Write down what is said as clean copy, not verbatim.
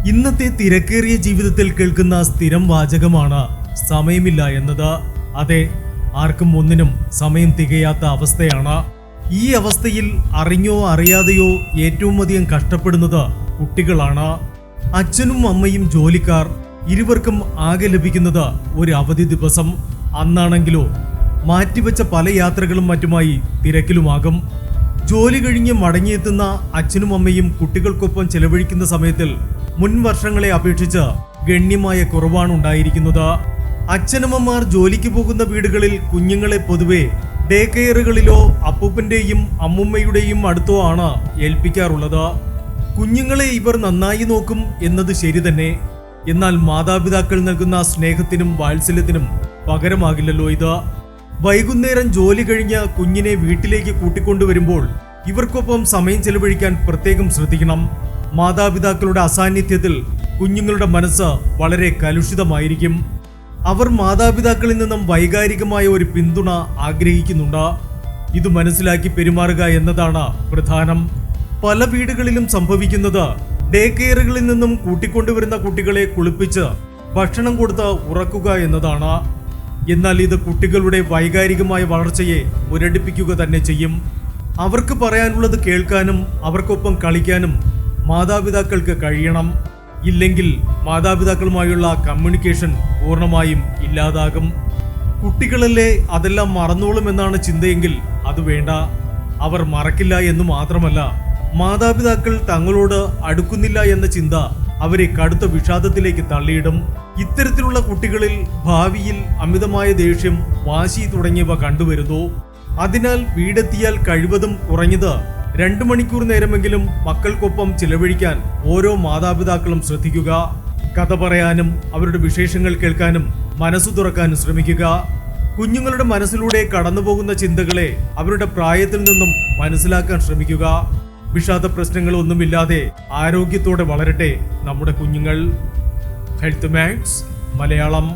ഇന്നത്തെ തിരക്കേറിയ ജീവിതത്തിൽ കേൾക്കുന്ന സ്ഥിരം വാചകമാണ് സമയമില്ല എന്നത്. അതെ, ആർക്കും ഒന്നിനും സമയം തികയാത്ത അവസ്ഥയാണ്. ഈ അവസ്ഥയിൽ അറിഞ്ഞോ അറിയാതെയോ ഏറ്റവും അധികം കഷ്ടപ്പെടുന്നത് കുട്ടികളാണ്. അച്ഛനും അമ്മയും ജോലിക്കാർ, ഇരുവർക്കും ആകെ ലഭിക്കുന്നത് ഒരു അവധി ദിവസം. അന്നാണെങ്കിലോ മാറ്റിവെച്ച പല യാത്രകളും മറ്റുമായി തിരക്കിലുമാകും. ജോലി കഴിഞ്ഞ് മടങ്ങിയെത്തുന്ന അച്ഛനും അമ്മയും കുട്ടികൾക്കൊപ്പം ചെലവഴിക്കുന്ന സമയത്തിൽ മുൻ വർഷങ്ങളെ അപേക്ഷിച്ച് ഗണ്യമായ കുറവാണ് ഉണ്ടായിരിക്കുന്നത്. അച്ഛനമ്മമാർ ജോലിക്ക് പോകുന്ന വീടുകളിൽ കുഞ്ഞുങ്ങളെ പൊതുവെ ഡേ കെയറുകളിലോ അപ്പൂപ്പന്റെയും അമ്മുമ്മയുടെയും അടുത്തോ ആണ് ഏൽപ്പിക്കാറുള്ളത്. കുഞ്ഞുങ്ങളെ ഇവർ നന്നായി നോക്കും എന്നത് ശരി തന്നെ. എന്നാൽ മാതാപിതാക്കൾ നൽകുന്ന സ്നേഹത്തിനും വാത്സല്യത്തിനും പകരമാകില്ലല്ലോ ഇത്. വൈകുന്നേരം ജോലി കഴിഞ്ഞ് കുഞ്ഞിനെ വീട്ടിലേക്ക് കൂട്ടിക്കൊണ്ടുവരുമ്പോൾ ഇവർക്കൊപ്പം സമയം ചെലവഴിക്കാൻ പ്രത്യേകം ശ്രദ്ധിക്കണം. മാതാപിതാക്കളുടെ അസാന്നിധ്യത്തിൽ കുഞ്ഞുങ്ങളുടെ മനസ്സ് വളരെ കലുഷിതമായിരിക്കും. അവർ മാതാപിതാക്കളിൽ നിന്നും വൈകാരികമായ ഒരു പിന്തുണ ആഗ്രഹിക്കുന്നുണ്ട്. ഇത് മനസ്സിലാക്കി പെരുമാറുക എന്നതാണ് പ്രധാനം. പല വീടുകളിലും സംഭവിക്കുന്നത് ഡേ കെയറുകളിൽ നിന്നും കൂട്ടിക്കൊണ്ടുവരുന്ന കുട്ടികളെ കുളിപ്പിച്ച് ഭക്ഷണം കൊടുത്ത് ഉറക്കുക എന്നതാണ്. എന്നാൽ ഇത് കുട്ടികളുടെ വൈകാരികമായ വളർച്ചയെ മുരടിപ്പിക്കുക തന്നെ ചെയ്യും. അവർക്ക് പറയാനുള്ളത് കേൾക്കാനും അവർക്കൊപ്പം കളിക്കാനും മാതാപിതാക്കൾക്ക് കഴിയണം. ഇല്ലെങ്കിൽ മാതാപിതാക്കളുമായുള്ള കമ്മ്യൂണിക്കേഷൻ പൂർണ്ണമായും ഇല്ലാതാകും. കുട്ടികളല്ലേ, അതെല്ലാം മറന്നോളുമെന്നാണ് ചിന്തയെങ്കിൽ അത് വേണ്ട. അവർ മറക്കില്ല എന്ന് മാത്രമല്ല, മാതാപിതാക്കൾ തങ്ങളോട് അടുക്കുന്നില്ല എന്ന ചിന്ത അവരെ കടുത്ത വിഷാദത്തിലേക്ക് തള്ളിയിടും. ഇത്തരത്തിലുള്ള കുട്ടികളിൽ ഭാവിയിൽ അമിതമായ ദേഷ്യം, വാശി തുടങ്ങിയവ കണ്ടുവരുന്നു. അതിനാൽ വീടെത്തിയാൽ കഴിവതും കുറഞ്ഞത് 2 മണിക്കൂർ നേരമെങ്കിലും മക്കൾക്കൊപ്പം ചിലവഴിക്കാൻ ഓരോ മാതാപിതാക്കളും ശ്രദ്ധിക്കുക. കഥ പറയാനും അവരുടെ വിശേഷങ്ങൾ കേൾക്കാനും മനസ്സു തുറക്കാനും ശ്രമിക്കുക. കുഞ്ഞുങ്ങളുടെ മനസ്സിലൂടെ കടന്നുപോകുന്ന ചിന്തകളെ അവരുടെ പ്രായത്തിൽ നിന്നും മനസ്സിലാക്കാൻ ശ്രമിക്കുക. വിഷാദ പ്രശ്നങ്ങളൊന്നുമില്ലാതെ ആരോഗ്യത്തോടെ വളരട്ടെ നമ്മുടെ കുഞ്ഞുങ്ങൾ. Health max Malayalam.